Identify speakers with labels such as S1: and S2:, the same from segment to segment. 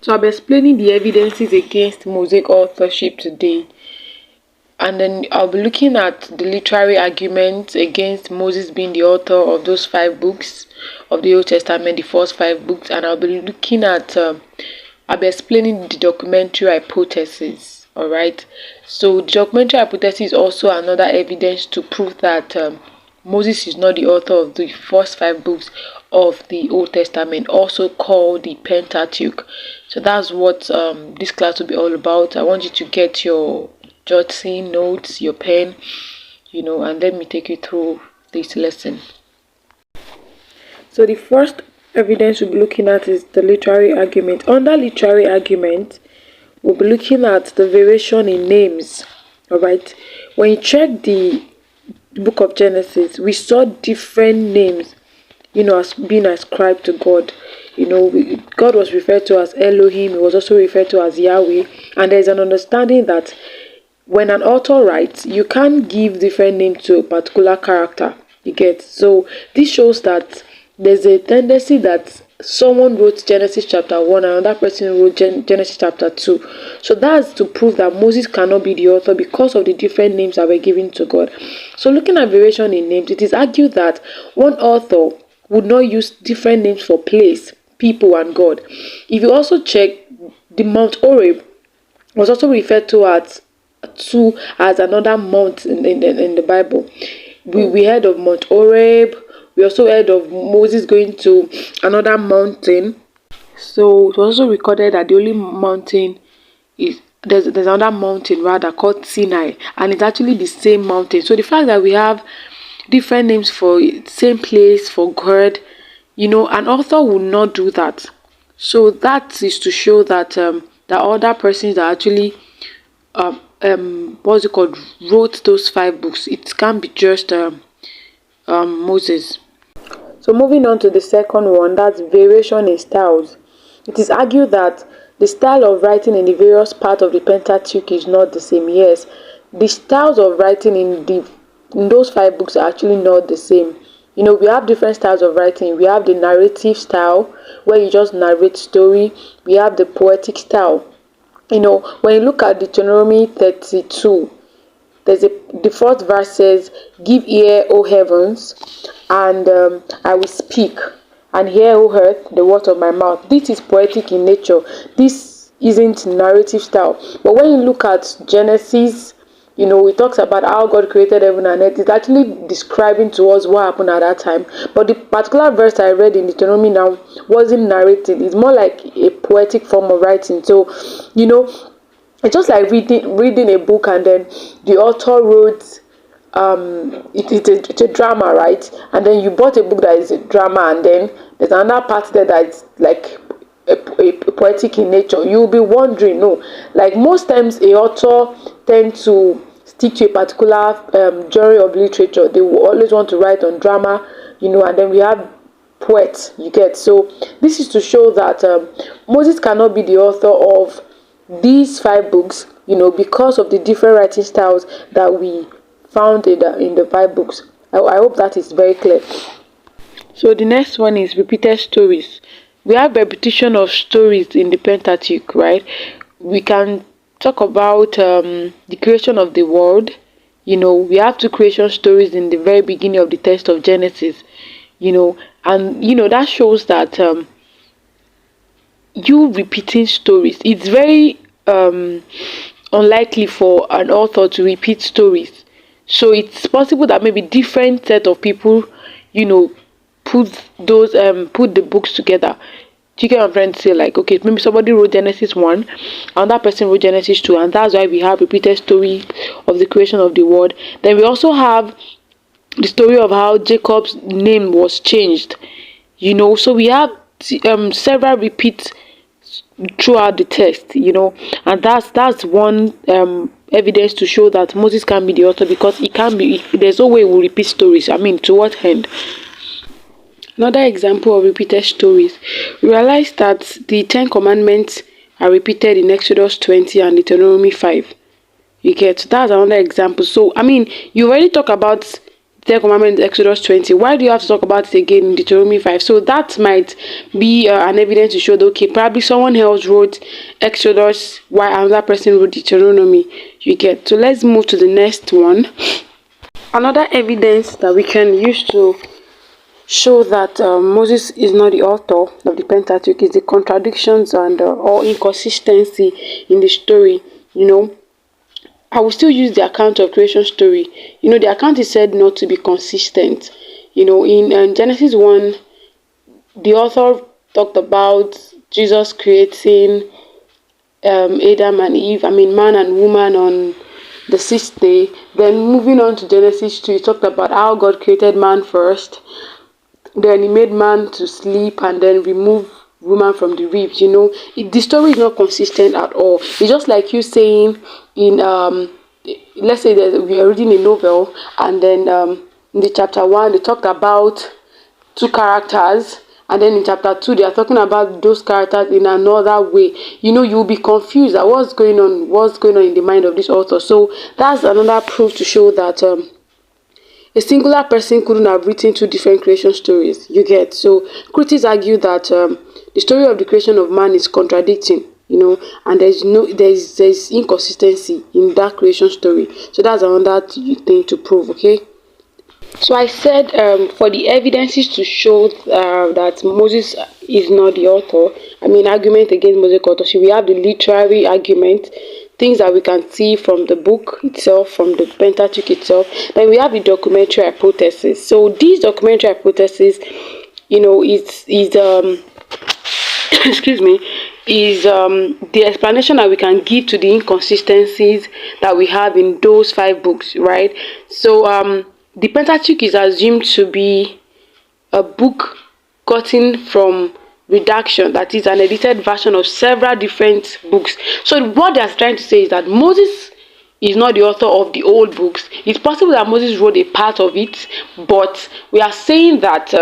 S1: So I'll be explaining the evidences against Mosaic authorship today. And then I'll be looking at the literary arguments against Moses being the author of those 5 books of the Old Testament, the first 5 books. And I'll be looking at, I'll be explaining the documentary hypothesis. Alright. So the documentary hypothesis is also another evidence to prove that Moses is not the author of the first 5 books of the Old Testament, also called the Pentateuch. So that's what this class will be all about. I want you to get your jotting notes, your pen, and let me take you through this lesson. So the first evidence we'll be looking at is the literary argument. Under literary argument, we'll be looking at the variation in names. Alright, when you check the book of Genesis, we saw different names, as being ascribed to God. God was referred to as Elohim, he was also referred to as Yahweh, and there's an understanding that when an author writes, you can't give different names to a particular character. You get? So this shows that there's a tendency that someone wrote Genesis chapter 1 and another person wrote Genesis chapter 2. So that's to prove that Moses cannot be the author because of the different names that were given to God. So looking at variation in names, it is argued that one author would not use different names for place, people, and God. If you also check, the Mount Horeb was also referred to as another mount in the Bible. We heard of Mount Horeb. We also heard of Moses going to another mountain. So it was also recorded that the only mountain is there's another mountain rather called Sinai, and it's actually the same mountain. So the fact that we have different names for same place for God, an author will not do that. So that is to show that the other persons that actually what's it called, wrote those 5 books. It can't be just Moses. So moving on to the second one, that's variation in styles. It is argued that the style of writing in the various parts of the Pentateuch is not the same. Yes, the styles of writing in those 5 books are actually not the same. We have different styles of writing. We have the narrative style, where you just narrate story. We have the poetic style. When you look at Deuteronomy 32, the fourth verse says, "Give ear, O heavens, and I will speak, and hear, O earth, the words of my mouth." This is poetic in nature. This isn't narrative style. But when you look at Genesis, it talks about how God created heaven and earth. It's actually describing to us what happened at that time. But the particular verse I read in Deuteronomy now wasn't narrating. It's more like a poetic form of writing. So, it's just like reading a book, and then the author wrote it's a drama, right? And then you bought a book that is a drama, and then there's another part there that's like a poetic in nature. You'll be wondering, no, like most times a author tend to stick to a particular genre of literature. They will always want to write on drama, and then we have poets, you get. So this is to show that Moses cannot be the author of these 5 books, because of the different writing styles that we found in the 5 books. I hope that is very clear. So the next one is repeated stories. We have repetition of stories in the Pentateuch, right? We can talk about the creation of the world. We have 2 creation stories in the very beginning of the text of Genesis, and that shows that you repeating stories, it's very unlikely for an author to repeat stories. So it's possible that maybe different set of people, put the books together. Do you get what I'm trying to say? Like, okay, maybe somebody wrote Genesis 1, another person wrote Genesis 2, and that's why we have repeated story of the creation of the world. Then we also have the story of how Jacob's name was changed. So we have several repeats throughout the text, and that's one evidence to show that Moses can be the author, because he can be. There's no way we'll repeat stories. I mean, to what end? Another example of repeated stories, we realize that the 10 commandments are repeated in Exodus 20 and Deuteronomy 5. You get, that's another example. So I mean, you already talk about
S2: Ten Commandments in Exodus 20. Why do you have to talk about it again in Deuteronomy 5? So that might be an evidence to show that, okay, probably someone else wrote Exodus while another person wrote Deuteronomy. You get. So let's move to the next one. Another evidence that we can use to show that Moses is not the author of the Pentateuch is the contradictions and or inconsistency in the story. I will still use the account of creation story. The account is said not to be consistent. In Genesis 1, the author talked about Jesus creating Adam and Eve, man and woman on the sixth day. Then moving on to Genesis 2, he talked about how God created man first. Then he made man to sleep and then remove woman from the ribs. The story is not consistent at all. It's just like you saying in let's say that we are reading a novel and then in the chapter 1 they talked about two characters, and then in chapter 2 they are talking about those characters in another way. You'll be confused at what's going on in the mind of this author. So that's another proof to show that a singular person couldn't have written two different creation stories. You get. So critics argue that the story of the creation of man is contradicting, and there's inconsistency in that creation story. So that's another thing to prove. Okay. So I said for the evidences to show that Moses is not the author, argument against Mosaic authorship, we have the literary argument, things that we can see from the book itself, from the Pentateuch itself. Then we have the documentary hypothesis. So these documentary hypothesis, is excuse me, is the explanation that we can give to the inconsistencies that we have in those 5 books, right? So the Pentateuch is assumed to be a book gotten from redaction, that is an edited version of several different books. So what they're trying to say is that Moses is not the author of the old books. It's possible that Moses wrote a part of it, but we are saying that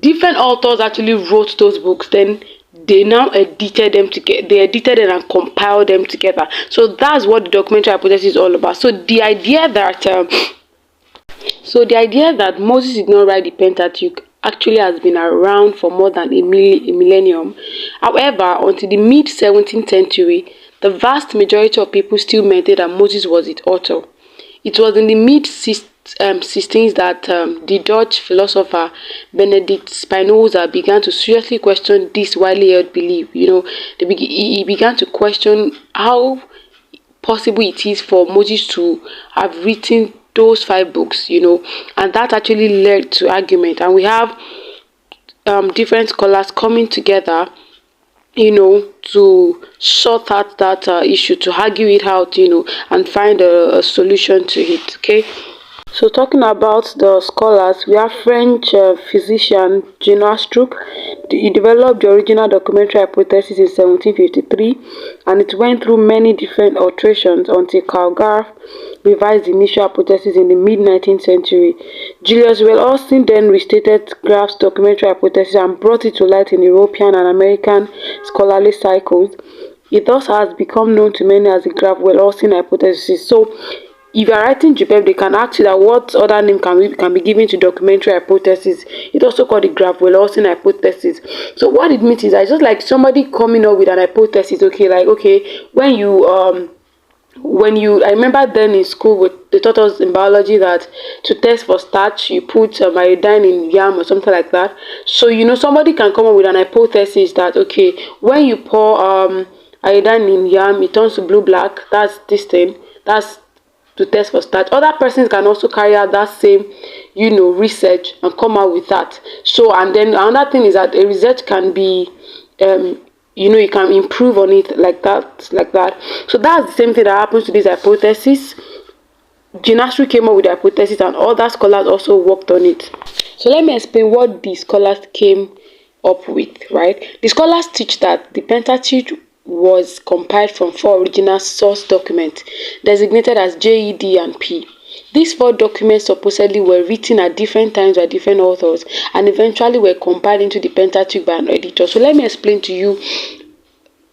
S2: different authors actually wrote those books, then they now edited them together. They edited them and compiled them together. So that's what the documentary hypothesis is all about. So the idea that Moses did not write the Pentateuch actually has been around for more than a millennium. However, until the mid-17th century, the vast majority of people still maintained that Moses was its author. It was in the mid-16th that the Dutch philosopher Benedict Spinoza began to seriously question this widely held belief. He began to question how possible it is for Moses to have written those 5 books, and that actually led to argument. And we have different scholars coming together, to sort out that issue, to argue it out, and find a solution to it. Okay. So talking about the scholars, we have French physician Jean Astruc. He developed the original documentary hypothesis in 1753, and it went through many different alterations until Karl Graf revised the initial hypothesis in the mid-19th century. Julius Well-Austin then restated Graf's documentary hypothesis and brought it to light in European and American scholarly cycles. It thus has become known to many as the Graf-Well-Austin hypothesis. So if you are writing Jupeb, they can ask you that what other name can be given to documentary hypothesis. It's also called the Graf-Well-Austin hypothesis. So what it means is that it's just like somebody coming up with an hypothesis. Okay, I remember then in school, they taught us in biology that to test for starch, you put iodine in yam or something like that. So somebody can come up with an hypothesis that okay, when you pour iodine in yam, it turns to blue-black. That's this thing. That's to test for starch. Other persons can also carry out that same research and come out with that. So, and then another thing is that a research can be you can improve on it like that. So that's the same thing that happens to this hypothesis. Jean Astruc came up with the hypothesis and other scholars also worked on it. So let me explain what the scholars came up with, right? The scholars teach that the Pentateuch was compiled from 4 original source documents designated as J, E, D, and P. These 4 documents supposedly were written at different times by different authors and eventually were compiled into the Pentateuch by an editor. So let me explain to you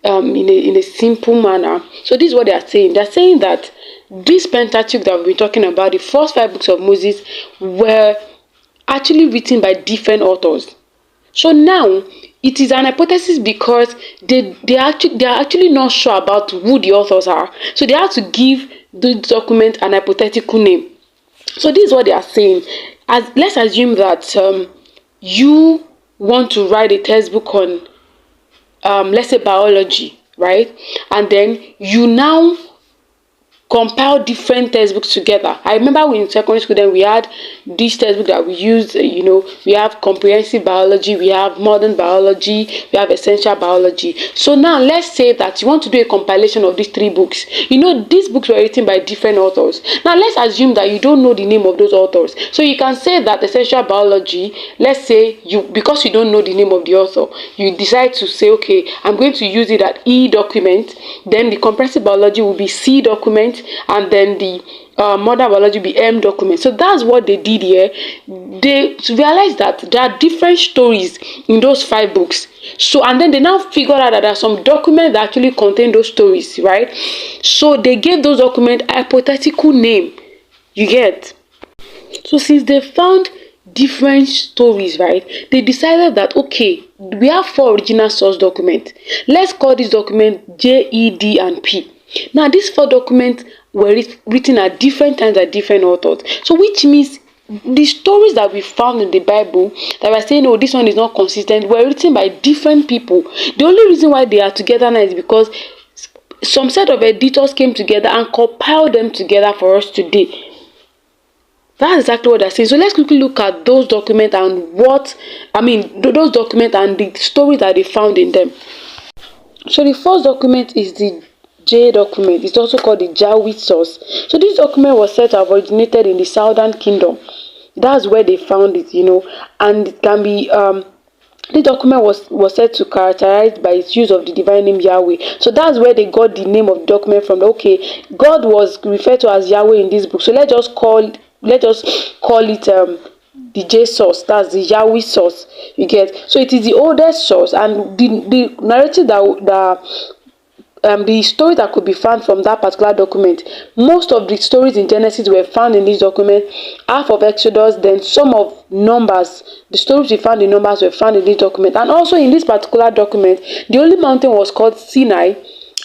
S2: in a simple manner. So this is what they are saying. They are saying that this Pentateuch that we've been talking about, the first 5 books of Moses, were actually written by different authors. So now it is an hypothesis because they are actually not sure about who the authors are. So they have to give the document an hypothetical name. So this is what they are saying. Let's assume that you want to write a textbook on let's say biology, right? And then you now compile different textbooks together. I remember in secondary school then we had this textbook that we used, we have comprehensive biology, we have modern biology, we have essential biology. So now let's say that you want to do a compilation of these 3 books. These books were written by different authors. Now let's assume that you don't know the name of those authors. So you can say that essential biology, let's say because you don't know the name of the author, you decide to say, okay, I'm going to use it at E document, then the comprehensive biology will be C document, and then the modern biology be M document. So that's what they did here. They realized that there are different stories in those 5 books. So, and then they now figured out that there are some documents that actually contain those stories, right? So they gave those documents a hypothetical name. You get? So since they found different stories, right, they decided that, okay, we have 4 original source documents. Let's call this document J, E, D, and P. Now, these 4 documents were written at different times by different authors. So, which means the stories that we found in the Bible that we're saying, oh, this one is not consistent, were written by different people. The only reason why they are together now is because some set of editors came together and compiled them together for us today. That's exactly what they're saying. So let's quickly look at those documents and those documents and the stories that they found in them. So the first document is the J document. It's also called the Jawid source. So this document was said to have originated in the Southern Kingdom. That's where they found it, and it can be this document was said to characterized by its use of the divine name Yahweh. So that's where they got the name of the document from. Okay, God was referred to as Yahweh in this book. So let's just call it the J source. That's the Yahweh source. You get? So it is the oldest source, and the narrative the story that could be found from that particular document. Most of the stories in Genesis were found in this document. Half of Exodus, then some of Numbers. The stories we found in Numbers were found in this document. And also in this particular document, the only mountain was called Sinai.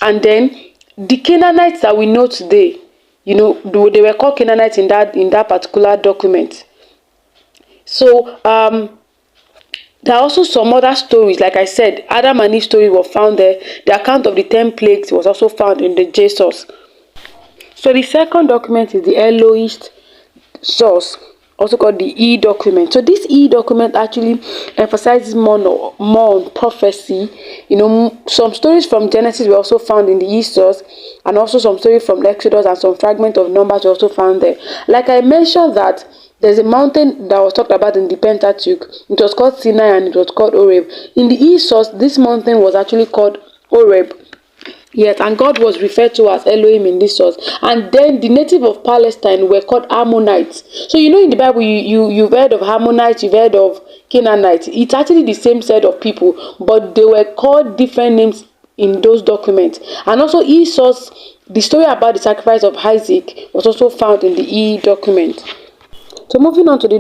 S2: And then the Canaanites that we know today, they were called Canaanites in that particular document. So there are also some other stories. Like I said, Adam and Eve story was found there. The account of the 10 plagues was also found in the J source. So the second document is the Elohist source, also called the E document. So this E document actually emphasizes more on prophecy. Some stories from Genesis were also found in the E source, and also some stories from Exodus and some fragments of Numbers were also found there. Like I mentioned that there's a mountain that was talked about in the Pentateuch. It was called Sinai and it was called Horeb. In the E source, this mountain was actually called Horeb. Yes, and God was referred to as Elohim in this source. And then the native of Palestine were called Ammonites. So in the Bible, you've heard of Ammonites, you've heard of Canaanites. It's actually the same set of people, but they were called different names in those documents. And also E source, the story about the sacrifice of Isaac was also found in the E document. So moving on to the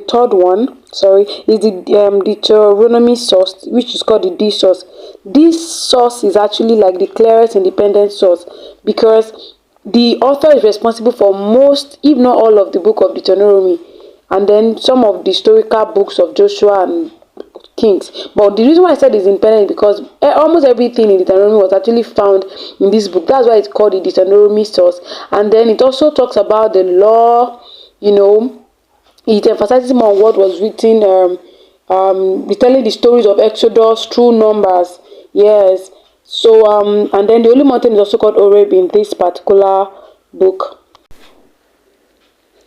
S2: third one, is the Deuteronomy source, which is called the D source. This source is actually like the clearest independent source because the author is responsible for most, if not all, of the book of Deuteronomy, and then some of the historical books of Joshua and Kings. But the reason why I said it's independent is because almost everything in Deuteronomy was actually found in this book. That's why it's called the Deuteronomy source. And then it also talks about the law. It emphasizes more on what was written, telling the stories of Exodus through Numbers. Yes. So, and then the Holy Mountain is also called Horeb in this particular book.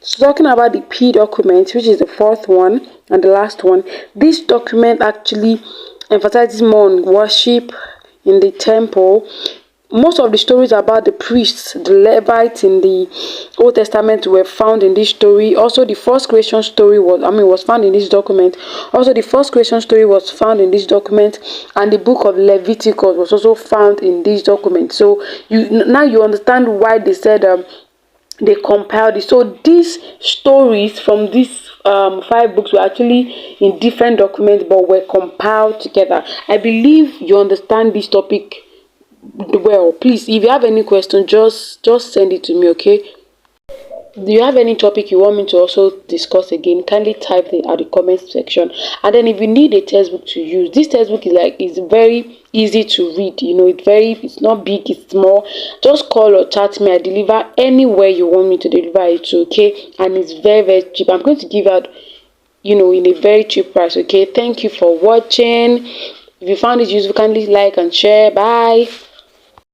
S2: So talking about the P document, which is the fourth one and the last one, this document actually emphasizes more on worship in the temple, most of the stories about the priests, the Levites in the Old Testament were found in this story. Also, the first creation story was found in this document. Also, the first creation story was found in this document, and the book of Leviticus was also found in this document. So now you understand why they said they compiled it. So these stories from these 5 books were actually in different documents, but were compiled together. I believe you understand this topic well. Please, if you have any question, just send it to me, okay? Do you have any topic you want me to also discuss again? Kindly type it at the comment section. And then if you need a textbook to use, this textbook is very easy to read. It's not big, it's small. Just call or chat me. I deliver anywhere you want me to deliver it to, okay? And it's very, very cheap. I'm going to give out in a very cheap price, okay? Thank you for watching. If you found it useful, kindly like and share. Bye.